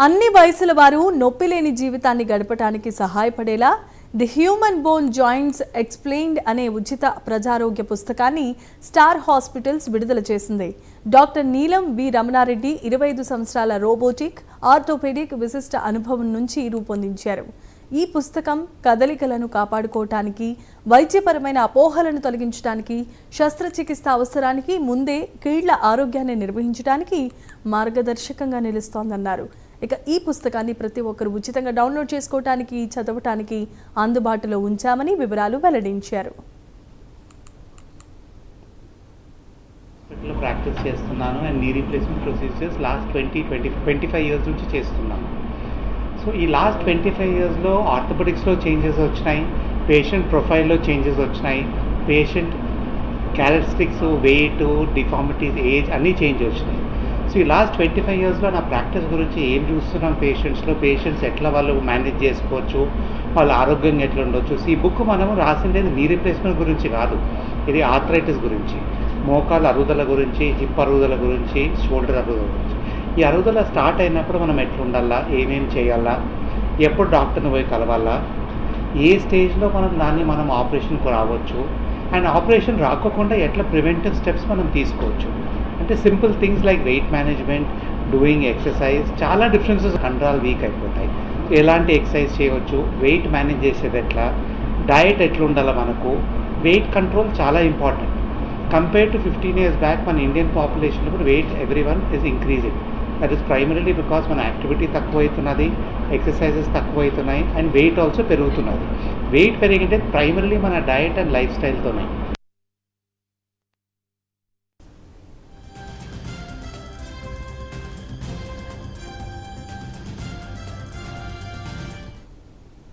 అన్ని వయసుల వారు నొప్పి లేని జీవితాన్ని గడపడానికి సహాయపడేలా the human bone joints explained అనే ఉచిత ప్రజారోగ్య పుస్తకాన్ని స్టార్ హాస్పిటల్స్ విడుదల చేసింది. డాక్టర్ నీలం వి రమణారెడ్డి 25 సంవత్సరాల రోబోటిక్ ఆర్థోపెడిక్ విశిష్ట అనుభవం నుంచి రూపొందించారు. ఈ పుస్తకం కదలికలను కాపాడుకోవటానికి, వైద్యపరమైన అపోహలను తొలగించడానికి, శస్త్రచికిత్స అవసరానికి ముందే కీళ్ల ఆరోగ్యాన్ని నిర్వహించడానికి మార్గదర్శకంగా నిలుస్తోందన్నారు. ఇక ఈ పుస్తకాన్ని ప్రతి ఒక్కరు ఉచితంగా డౌన్లోడ్ చేసుకోవటానికి, చదవటానికి అందుబాటులో ఉంచామని వివరాలు వెల్లడించారు. ప్రాక్టీస్ చేస్తున్నాను and knee replacement procedures last 25 years నుంచి చేస్తున్నాను. సో ఈ లాస్ట్ 25 ఇయర్స్లో ఆర్థోపెడిక్స్లో చేంజెస్ వచ్చినాయి, పేషెంట్ ప్రొఫైల్లో చేంజెస్ వచ్చినాయి, patient characteristics, weight, deformities, age అన్నీ చేంజ్ వచ్చినాయి. సో ఈ లాస్ట్ 25 ఇయర్స్లో నా ప్రాక్టీస్ గురించి ఏం చూస్తున్నాం, పేషెంట్స్ ఎట్లా వాళ్ళు మేనేజ్ చేసుకోవచ్చు, వాళ్ళ ఆరోగ్యంగా ఎట్లా ఉండొచ్చు. సో ఈ బుక్ మనం రాసిండేది నీ రీప్లేస్మెంట్ గురించి కాదు, ఇది ఆర్థరైటిస్ గురించి, మోకాల అరుగుదల గురించి, హిప్ అరుగుదల గురించి, షోల్డర్ అరుగుదల గురించి. ఈ అరుగుదల స్టార్ట్ అయినప్పుడు మనం ఎట్లా ఉండాలా, ఏమేం చేయాలా, ఎప్పుడు డాక్టర్ని పోయి కలవాలా, ఏ స్టేజ్లో మనం ఆపరేషన్కు రావచ్చు, అండ్ ఆపరేషన్ రాకోకుండా ఎట్లా ప్రివెంటివ్ స్టెప్స్ మనం తీసుకోవచ్చు. అంటే simple things like weight management, doing exercise, చాలా డిఫరెన్సెస్. కండరాలు వీక్ అయిపోతాయి, ఎలాంటి ఎక్సర్సైజ్ చేయవచ్చు, వెయిట్ మేనేజ్ చేసేది ఎట్లా, డయట్ ఎట్లా ఉండాలి, మనకు వెయిట్ కంట్రోల్ చాలా important. Compare to 15 years back మన ఇండియన్ పాపులేషన్లో కూడా weight everyone is increasing. That is primarily because మన యాక్టివిటీ తక్కువ అవుతున్నది, ఎక్సర్సైజెస్ తక్కువ అవుతున్నాయి, అండ్ వెయిట్ ఆల్సో పెరుగుతున్నది. వెయిట్ పెరిగింటే ప్రైమరీలీ మన డయట్ అండ్ లైఫ్ స్టైల్తోనే.